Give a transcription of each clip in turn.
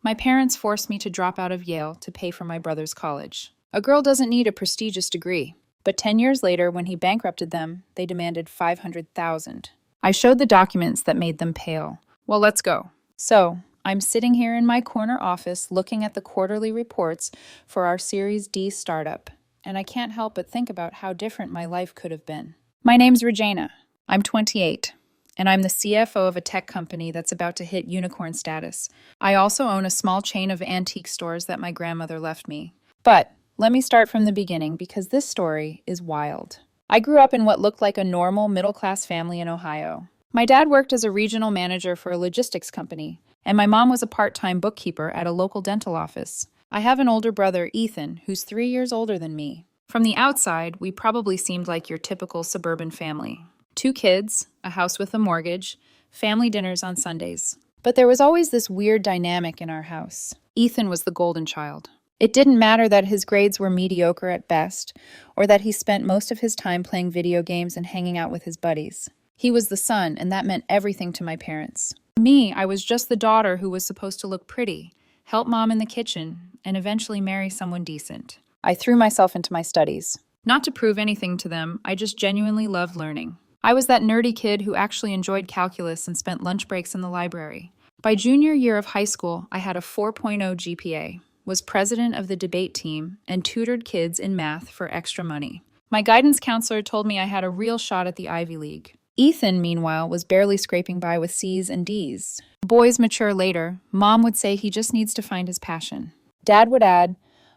My parents forced me to drop out of Yale to pay for my brother's college. A girl doesn't need a prestigious degree. But 10 years later, when he bankrupted them, they demanded $500,000. I showed the documents that made them pale. Well, let's go. So, I'm sitting here in my corner office looking at the quarterly reports for our Series D startup, and I can't help but think about how different my life could have been. My name's Regina. I'm 28, and I'm the CFO of a tech company that's about to hit unicorn status. I also own a small chain of antique stores that my grandmother left me. But let me start from the beginning because this story is wild. I grew up in what looked like a normal middle-class family in Ohio. My dad worked as a regional manager for a logistics company, and my mom was a part-time bookkeeper at a local dental office. I have an older brother, Ethan, who's 3 years older than me. From the outside, we probably seemed like your typical suburban family. 2 kids, a house with a mortgage, family dinners on Sundays. But there was always this weird dynamic in our house. Ethan was the golden child. It didn't matter that his grades were mediocre at best, or that he spent most of his time playing video games and hanging out with his buddies. He was the son, and that meant everything to my parents. Me, I was just the daughter who was supposed to look pretty, help mom in the kitchen, and eventually marry someone decent. I threw myself into my studies. Not to prove anything to them, I just genuinely loved learning. I was that nerdy kid who actually enjoyed calculus and spent lunch breaks in the library. By junior year of high school, I had a 4.0 GPA. Was president of the debate team, and tutored kids in math for extra money. My guidance counselor told me I had a real shot at the Ivy League. Ethan, meanwhile, was barely scraping by with C's and D's. Boys mature later. Mom would say he just needs to find his passion. Dad would add,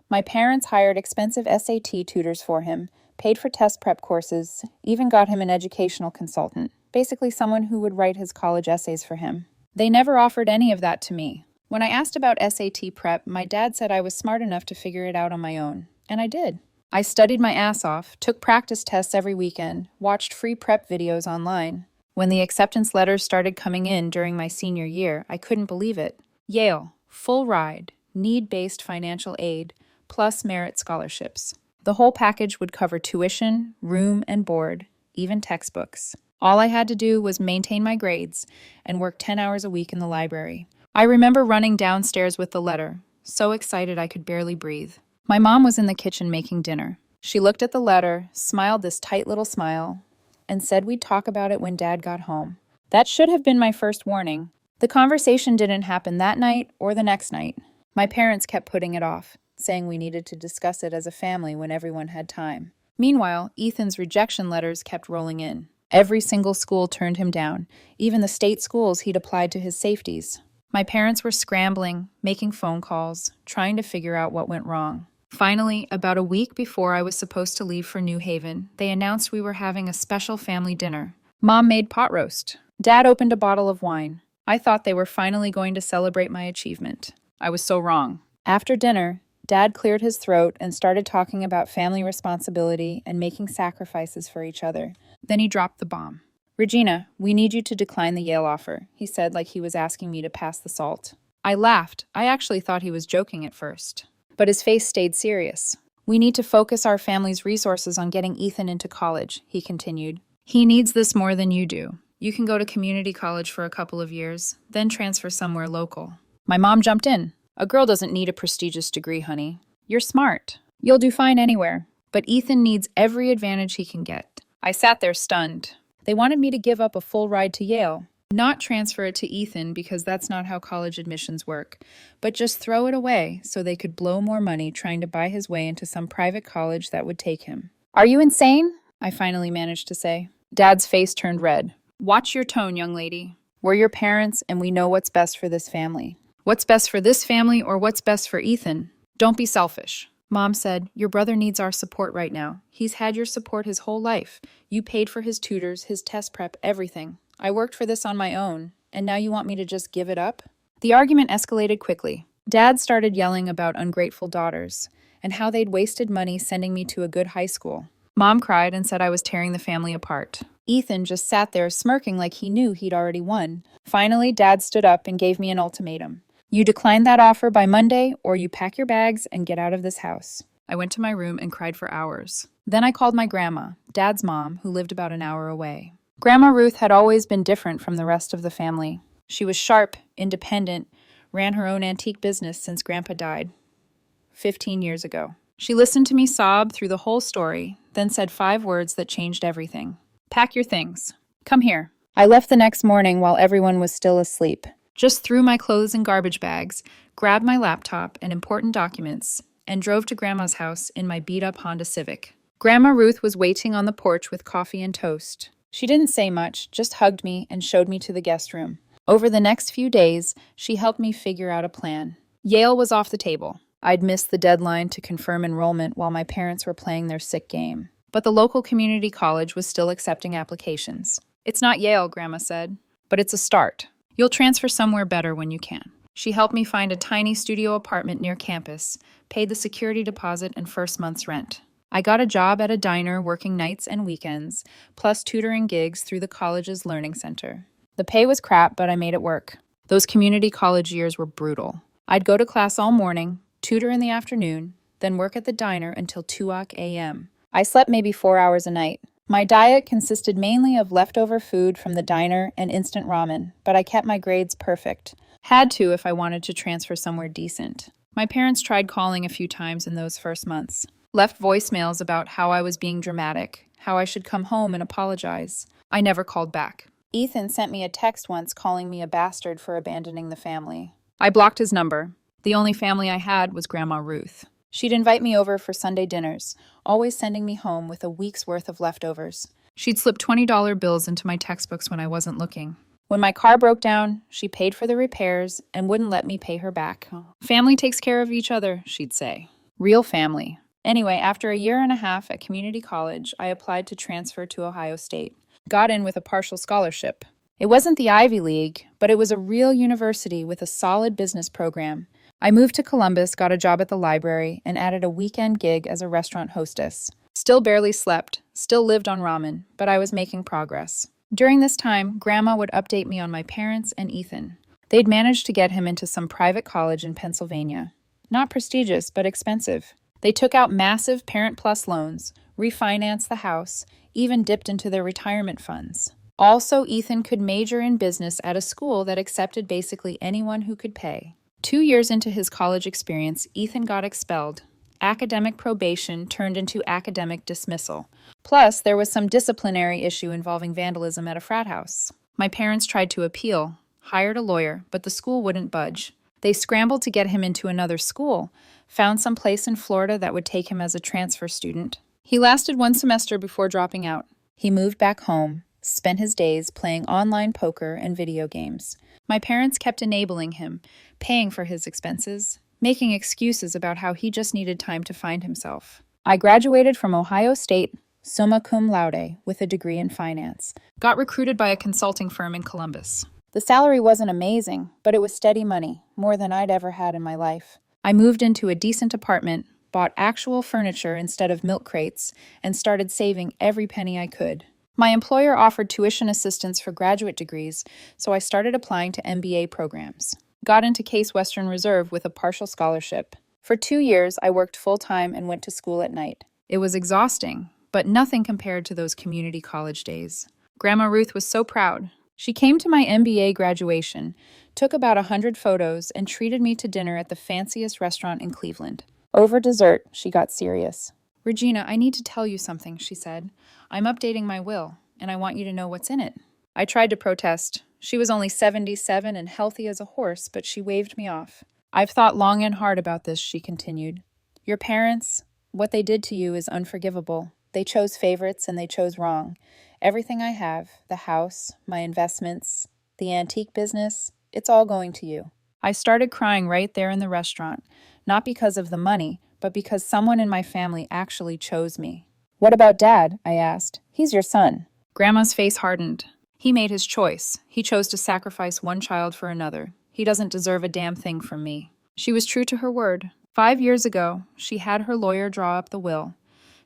my parents hired expensive SAT tutors for him, paid for test prep courses, even got him an educational consultant, basically someone who would write his college essays for him. They never offered any of that to me. When I asked about SAT prep, my dad said I was smart enough to figure it out on my own. And I did. I studied my ass off, took practice tests every weekend, watched free prep videos online. When the acceptance letters started coming in during my senior year, I couldn't believe it. Yale, full ride, need-based financial aid, plus merit scholarships. The whole package would cover tuition, room and board, even textbooks. All I had to do was maintain my grades and work 10 hours a week in the library. I remember running downstairs with the letter, so excited I could barely breathe. My mom was in the kitchen making dinner. She looked at the letter, smiled this tight little smile, and said we'd talk about it when Dad got home. That should have been my first warning. The conversation didn't happen that night or the next night. My parents kept putting it off, saying we needed to discuss it as a family when everyone had time. Meanwhile, Ethan's rejection letters kept rolling in. Every single school turned him down, even the state schools he'd applied to his safeties. My parents were scrambling, making phone calls, trying to figure out what went wrong. Finally, about a week before I was supposed to leave for New Haven, they announced we were having a special family dinner. Mom made pot roast. Dad opened a bottle of wine. I thought they were finally going to celebrate my achievement. I was so wrong. After dinner, Dad cleared his throat and started talking about family responsibility and making sacrifices for each other. Then he dropped the bomb. Regina, we need you to decline the Yale offer, he said like he was asking me to pass the salt. I laughed. I actually thought he was joking at first. But his face stayed serious. We need to focus our family's resources on getting Ethan into college, he continued. He needs this more than you do. You can go to community college for a couple of years, then transfer somewhere local. My mom jumped in. A girl doesn't need a prestigious degree, honey. You're smart. You'll do fine anywhere. But Ethan needs every advantage he can get. I sat there stunned. They wanted me to give up a full ride to Yale, not transfer it to Ethan because that's not how college admissions work, but just throw it away so they could blow more money trying to buy his way into some private college that would take him. Are you insane? I finally managed to say. Dad's face turned red. Watch your tone, young lady. We're your parents and we know what's best for this family. What's best for this family or what's best for Ethan? Don't be selfish. Mom said, your brother needs our support right now. He's had your support his whole life. You paid for his tutors, his test prep, everything. I worked for this on my own, and now you want me to just give it up? The argument escalated quickly. Dad started yelling about ungrateful daughters and how they'd wasted money sending me to a good high school. Mom cried and said I was tearing the family apart. Ethan just sat there smirking like he knew he'd already won. Finally, Dad stood up and gave me an ultimatum. You decline that offer by Monday, or you pack your bags and get out of this house. I went to my room and cried for hours. Then I called my grandma, Dad's mom, who lived about an hour away. Grandma Ruth had always been different from the rest of the family. She was sharp, independent, ran her own antique business since Grandpa died 15 years ago. She listened to me sob through the whole story, then said 5 words that changed everything. Pack your things. Come here. I left the next morning while everyone was still asleep. Just threw my clothes in garbage bags, grabbed my laptop and important documents, and drove to Grandma's house in my beat-up Honda Civic. Grandma Ruth was waiting on the porch with coffee and toast. She didn't say much, just hugged me and showed me to the guest room. Over the next few days, she helped me figure out a plan. Yale was off the table. I'd missed the deadline to confirm enrollment while my parents were playing their sick game. But the local community college was still accepting applications. It's not Yale, Grandma said, but it's a start. You'll transfer somewhere better when you can. She helped me find a tiny studio apartment near campus, paid the security deposit and first month's rent. I got a job at a diner working nights and weekends, plus tutoring gigs through the college's learning center. The pay was crap, but I made it work. Those community college years were brutal. I'd go to class all morning, tutor in the afternoon, then work at the diner until 2 a.m. I slept maybe 4 hours a night. My diet consisted mainly of leftover food from the diner and instant ramen, but I kept my grades perfect. Had to if I wanted to transfer somewhere decent. My parents tried calling a few times in those first months. Left voicemails about how I was being dramatic, how I should come home and apologize. I never called back. Ethan sent me a text once calling me a bastard for abandoning the family. I blocked his number. The only family I had was Grandma Ruth. She'd invite me over for Sunday dinners, always sending me home with a week's worth of leftovers. She'd slip $20 bills into my textbooks when I wasn't looking. When my car broke down, she paid for the repairs and wouldn't let me pay her back. Family takes care of each other, she'd say. Real family. Anyway, after a year and a half at community college, I applied to transfer to Ohio State. Got in with a partial scholarship. It wasn't the Ivy League, but it was a real university with a solid business program. I moved to Columbus, got a job at the library, and added a weekend gig as a restaurant hostess. Still barely slept, still lived on ramen, but I was making progress. During this time, Grandma would update me on my parents and Ethan. They'd managed to get him into some private college in Pennsylvania. Not prestigious, but expensive. They took out massive Parent Plus loans, refinanced the house, even dipped into their retirement funds. Also, Ethan could major in business at a school that accepted basically anyone who could pay. 2 years into his college experience, Ethan got expelled. Academic probation turned into academic dismissal. Plus, there was some disciplinary issue involving vandalism at a frat house. My parents tried to appeal, hired a lawyer, but the school wouldn't budge. They scrambled to get him into another school, found some place in Florida that would take him as a transfer student. He lasted 1 semester before dropping out. He moved back home, spent his days playing online poker and video games. My parents kept enabling him, paying for his expenses, making excuses about how he just needed time to find himself. I graduated from Ohio State, summa cum laude, with a degree in finance. Got recruited by a consulting firm in Columbus. The salary wasn't amazing, but it was steady money, more than I'd ever had in my life. I moved into a decent apartment, bought actual furniture instead of milk crates, and started saving every penny I could. My employer offered tuition assistance for graduate degrees, so I started applying to MBA programs. Got into Case Western Reserve with a partial scholarship. For 2 years, I worked full-time and went to school at night. It was exhausting, but nothing compared to those community college days. Grandma Ruth was so proud. She came to my MBA graduation, took about 100 photos, and treated me to dinner at the fanciest restaurant in Cleveland. Over dessert, she got serious. "Regina, I need to tell you something," she said. "I'm updating my will, and I want you to know what's in it." I tried to protest. She was only 77 and healthy as a horse, but she waved me off. "I've thought long and hard about this," she continued. "Your parents, what they did to you is unforgivable. They chose favorites and they chose wrong. Everything I have, the house, my investments, the antique business, it's all going to you." I started crying right there in the restaurant, not because of the money, but because someone in my family actually chose me. "What about Dad?" I asked. "He's your son." Grandma's face hardened. "He made his choice. He chose to sacrifice one child for another. He doesn't deserve a damn thing from me." She was true to her word. 5 years ago, she had her lawyer draw up the will.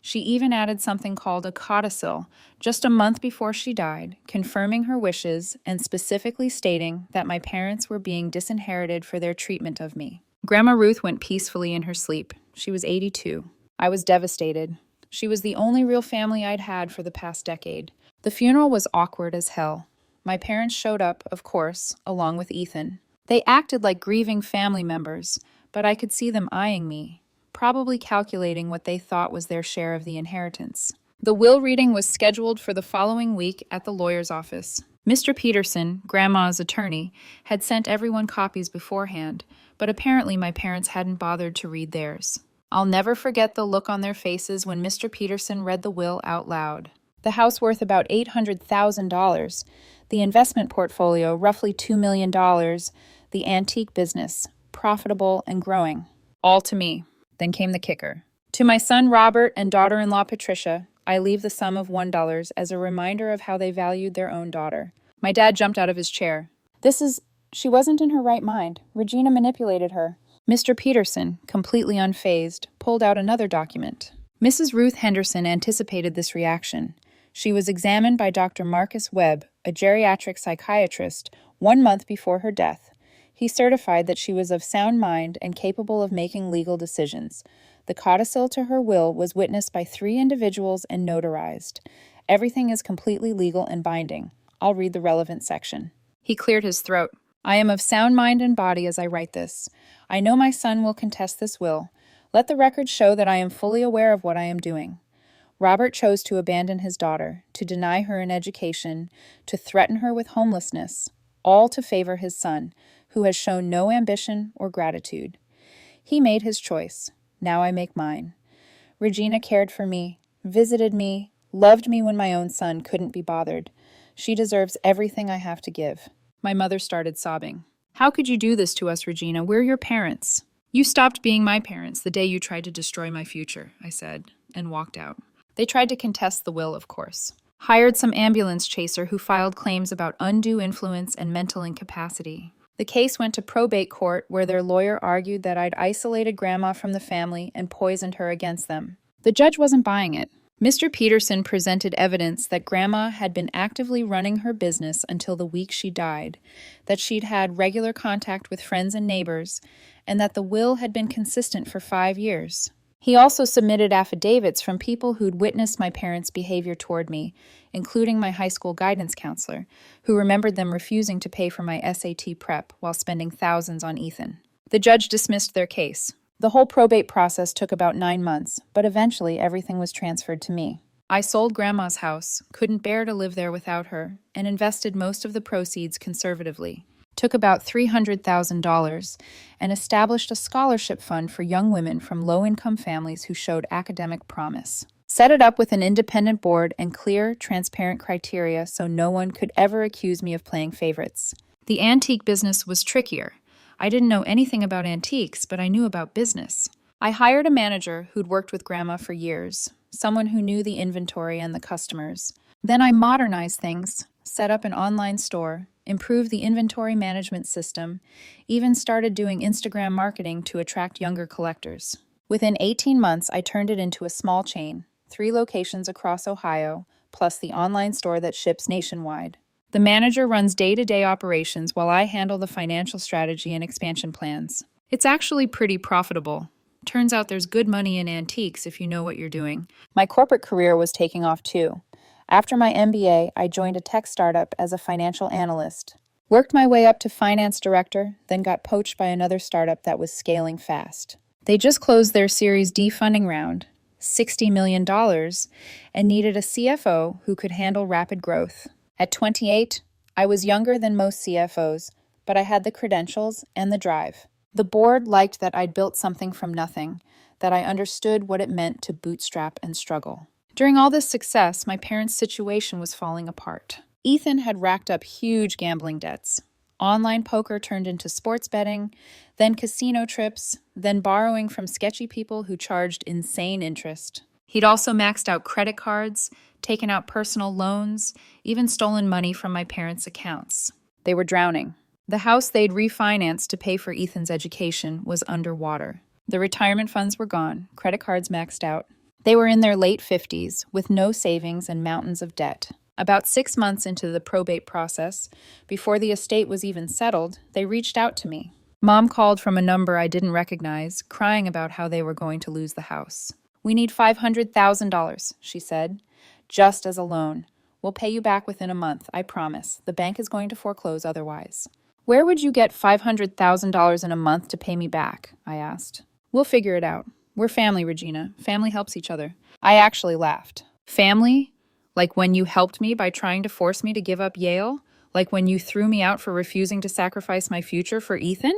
She even added something called a codicil just a month before she died, confirming her wishes and specifically stating that my parents were being disinherited for their treatment of me. Grandma Ruth went peacefully in her sleep. She was 82. I was devastated. She was the only real family I'd had for the past decade. The funeral was awkward as hell. My parents showed up, of course, along with Ethan. They acted like grieving family members, but I could see them eyeing me, probably calculating what they thought was their share of the inheritance. The will reading was scheduled for the following week at the lawyer's office. Mr. Peterson, Grandma's attorney, had sent everyone copies beforehand, but apparently my parents hadn't bothered to read theirs. I'll never forget the look on their faces when Mr. Peterson read the will out loud. The house worth about $800,000, the investment portfolio roughly $2 million, the antique business, profitable and growing. All to me. Then came the kicker. To my son Robert and daughter-in-law Patricia, I leave the sum of $1 as a reminder of how they valued their own daughter. My dad jumped out of his chair. She wasn't in her right mind. Regina manipulated her. Mr. Peterson, completely unfazed, pulled out another document. Mrs. Ruth Henderson anticipated this reaction. She was examined by Dr. Marcus Webb, a geriatric psychiatrist, 1 month before her death. He certified that she was of sound mind and capable of making legal decisions. The codicil to her will was witnessed by 3 individuals and notarized. Everything is completely legal and binding. I'll read the relevant section. He cleared his throat. I am of sound mind and body as I write this. I know my son will contest this will. Let the record show that I am fully aware of what I am doing. Robert chose to abandon his daughter, to deny her an education, to threaten her with homelessness, all to favor his son, who has shown no ambition or gratitude. He made his choice. Now I make mine. Regina cared for me, visited me, loved me when my own son couldn't be bothered. She deserves everything I have to give. My mother started sobbing. How could you do this to us, Regina? We're your parents. You stopped being my parents the day you tried to destroy my future, I said, and walked out. They tried to contest the will, of course. Hired some ambulance chaser who filed claims about undue influence and mental incapacity. The case went to probate court where their lawyer argued that I'd isolated Grandma from the family and poisoned her against them. The judge wasn't buying it. Mr. Peterson presented evidence that Grandma had been actively running her business until the week she died, that she'd had regular contact with friends and neighbors, and that the will had been consistent for 5 years. He also submitted affidavits from people who'd witnessed my parents' behavior toward me, including my high school guidance counselor, who remembered them refusing to pay for my SAT prep while spending thousands on Ethan. The judge dismissed their case. The whole probate process took about 9 months, but eventually everything was transferred to me. I sold Grandma's house, couldn't bear to live there without her, and invested most of the proceeds conservatively. Took about $300,000 and established a scholarship fund for young women from low-income families who showed academic promise. Set it up with an independent board and clear, transparent criteria so no one could ever accuse me of playing favorites. The antique business was trickier. I didn't know anything about antiques, but I knew about business. I hired a manager who'd worked with Grandma for years, someone who knew the inventory and the customers. Then I modernized things, set up an online store, improved the inventory management system, even started doing Instagram marketing to attract younger collectors. Within 18 months, I turned it into a small chain, 3 locations across Ohio, plus the online store that ships nationwide. The manager runs day-to-day operations while I handle the financial strategy and expansion plans. It's actually pretty profitable. Turns out there's good money in antiques if you know what you're doing. My corporate career was taking off too. After my MBA, I joined a tech startup as a financial analyst. Worked my way up to finance director, then got poached by another startup that was scaling fast. They just closed their Series D funding round, $60 million, and needed a CFO who could handle rapid growth. At 28, I was younger than most CFOs, but I had the credentials and the drive. The board liked that I'd built something from nothing, that I understood what it meant to bootstrap and struggle. During all this success, my parents' situation was falling apart. Ethan had racked up huge gambling debts. Online poker turned into sports betting, then casino trips, then borrowing from sketchy people who charged insane interest. He'd also maxed out credit cards, taken out personal loans, even stolen money from my parents' accounts. They were drowning. The house they'd refinanced to pay for Ethan's education was underwater. The retirement funds were gone, credit cards maxed out. They were in their late 50s, with no savings and mountains of debt. About 6 months into the probate process, before the estate was even settled, they reached out to me. Mom called from a number I didn't recognize, crying about how they were going to lose the house. "We need $500,000, she said, just as a loan. We'll pay you back within a month, I promise. The bank is going to foreclose otherwise." Where would you get $500,000 in a month to pay me back? I asked. We'll figure it out. We're family, Regina. Family helps each other. I actually laughed. Family? Like when you helped me by trying to force me to give up Yale? Like when you threw me out for refusing to sacrifice my future for Ethan?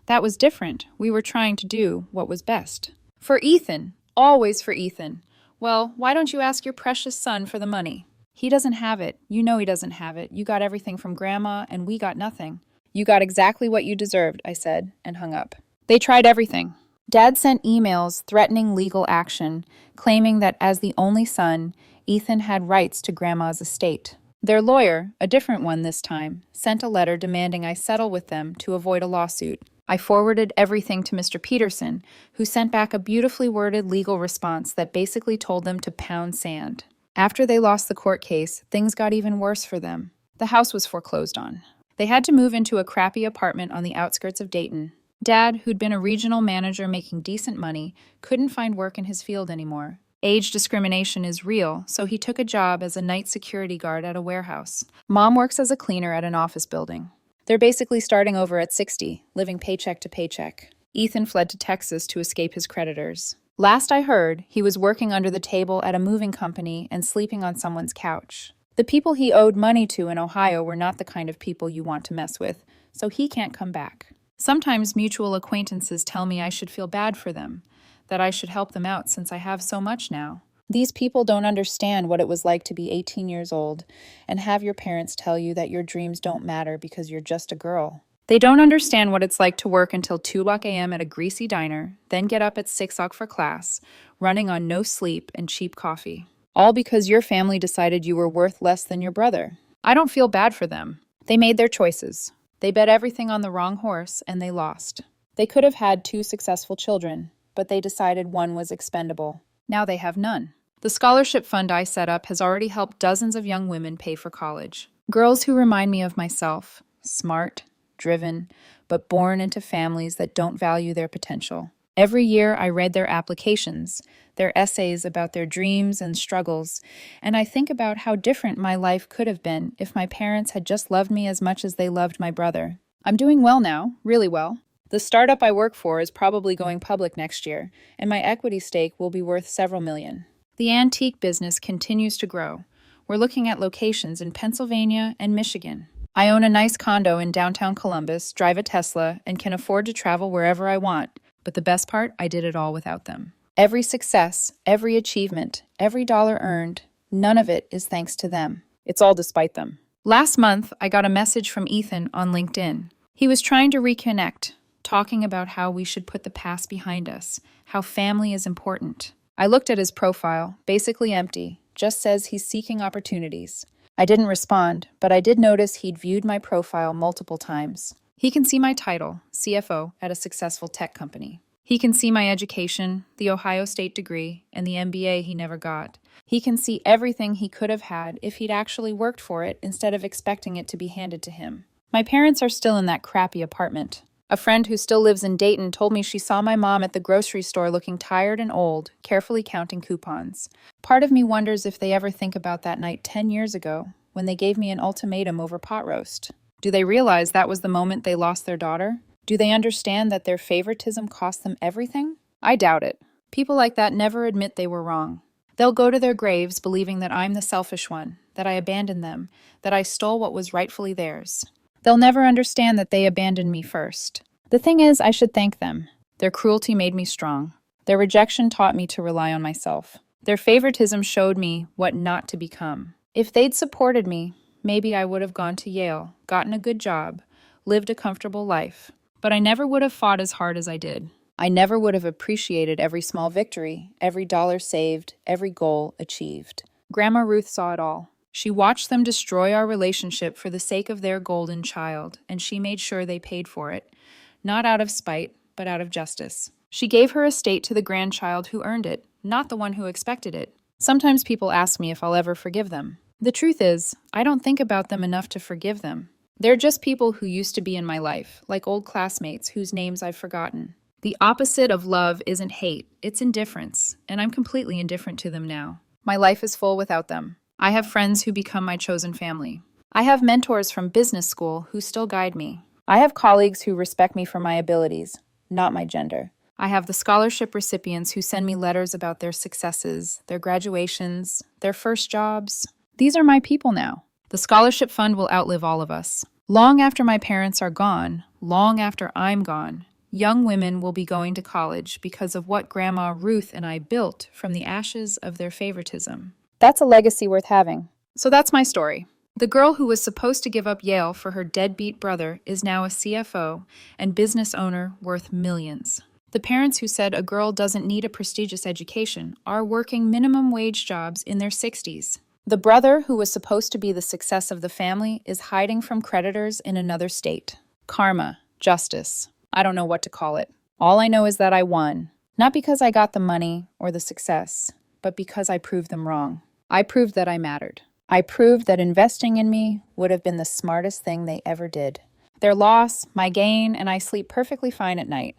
That was different. We were trying to do what was best. For Ethan. Always for Ethan. Well, why don't you ask your precious son for the money? He doesn't have it. You know he doesn't have it. You got everything from Grandma, and we got nothing. You got exactly what you deserved, I said, and hung up. They tried everything. Dad sent emails threatening legal action, claiming that as the only son, Ethan had rights to Grandma's estate. Their lawyer, a different one this time, sent a letter demanding I settle with them to avoid a lawsuit. I forwarded everything to Mr. Peterson, who sent back a beautifully worded legal response that basically told them to pound sand. After they lost the court case, things got even worse for them. The house was foreclosed on. They had to move into a crappy apartment on the outskirts of Dayton. Dad, who'd been a regional manager making decent money, couldn't find work in his field anymore. Age discrimination is real, so he took a job as a night security guard at a warehouse. Mom works as a cleaner at an office building. They're basically starting over at 60, living paycheck to paycheck. Ethan fled to Texas to escape his creditors. Last I heard, he was working under the table at a moving company and sleeping on someone's couch. The people he owed money to in Ohio were not the kind of people you want to mess with, so he can't come back. Sometimes mutual acquaintances tell me I should feel bad for them, that I should help them out since I have so much now. These people don't understand what it was like to be 18 years old and have your parents tell you that your dreams don't matter because you're just a girl. They don't understand what it's like to work until 2 a.m. at a greasy diner, then get up at 6 for class, running on no sleep and cheap coffee. All because your family decided you were worth less than your brother. I don't feel bad for them. They made their choices. They bet everything on the wrong horse, and they lost. They could have had 2 successful children, but they decided one was expendable. Now they have none. The scholarship fund I set up has already helped dozens of young women pay for college. Girls who remind me of myself, smart, driven, but born into families that don't value their potential. Every year I read their applications, their essays about their dreams and struggles, and I think about how different my life could have been if my parents had just loved me as much as they loved my brother. I'm doing well now, really well. The startup I work for is probably going public next year, and my equity stake will be worth several million. The antique business continues to grow. We're looking at locations in Pennsylvania and Michigan. I own a nice condo in downtown Columbus, drive a Tesla, and can afford to travel wherever I want. But the best part, I did it all without them. Every success, every achievement, every dollar earned, none of it is thanks to them. It's all despite them. Last month, I got a message from Ethan on LinkedIn. He was trying to reconnect, talking about how we should put the past behind us, how family is important. I looked at his profile, basically empty, just says he's seeking opportunities. I didn't respond, but I did notice he'd viewed my profile multiple times. He can see my title, CFO, at a successful tech company. He can see my education, the Ohio State degree, and the MBA he never got. He can see everything he could have had if he'd actually worked for it instead of expecting it to be handed to him. My parents are still in that crappy apartment. A friend who still lives in Dayton told me she saw my mom at the grocery store looking tired and old, carefully counting coupons. Part of me wonders if they ever think about that night 10 years ago, when they gave me an ultimatum over pot roast. Do they realize that was the moment they lost their daughter? Do they understand that their favoritism cost them everything? I doubt it. People like that never admit they were wrong. They'll go to their graves believing that I'm the selfish one, that I abandoned them, that I stole what was rightfully theirs. They'll never understand that they abandoned me first. The thing is, I should thank them. Their cruelty made me strong. Their rejection taught me to rely on myself. Their favoritism showed me what not to become. If they'd supported me, maybe I would have gone to Yale, gotten a good job, lived a comfortable life. But I never would have fought as hard as I did. I never would have appreciated every small victory, every dollar saved, every goal achieved. Grandma Ruth saw it all. She watched them destroy our relationship for the sake of their golden child, and she made sure they paid for it, not out of spite, but out of justice. She gave her estate to the grandchild who earned it, not the one who expected it. Sometimes people ask me if I'll ever forgive them. The truth is, I don't think about them enough to forgive them. They're just people who used to be in my life, like old classmates whose names I've forgotten. The opposite of love isn't hate, it's indifference, and I'm completely indifferent to them now. My life is full without them. I have friends who become my chosen family. I have mentors from business school who still guide me. I have colleagues who respect me for my abilities, not my gender. I have the scholarship recipients who send me letters about their successes, their graduations, their first jobs. These are my people now. The scholarship fund will outlive all of us. Long after my parents are gone, long after I'm gone, young women will be going to college because of what Grandma Ruth and I built from the ashes of their favoritism. That's a legacy worth having. So that's my story. The girl who was supposed to give up Yale for her deadbeat brother is now a CFO and business owner worth millions. The parents who said a girl doesn't need a prestigious education are working minimum wage jobs in their 60s. The brother who was supposed to be the success of the family is hiding from creditors in another state. Karma, justice. I don't know what to call it. All I know is that I won. Not because I got the money or the success, but because I proved them wrong. I proved that I mattered. I proved that investing in me would have been the smartest thing they ever did. Their loss, my gain, and I sleep perfectly fine at night.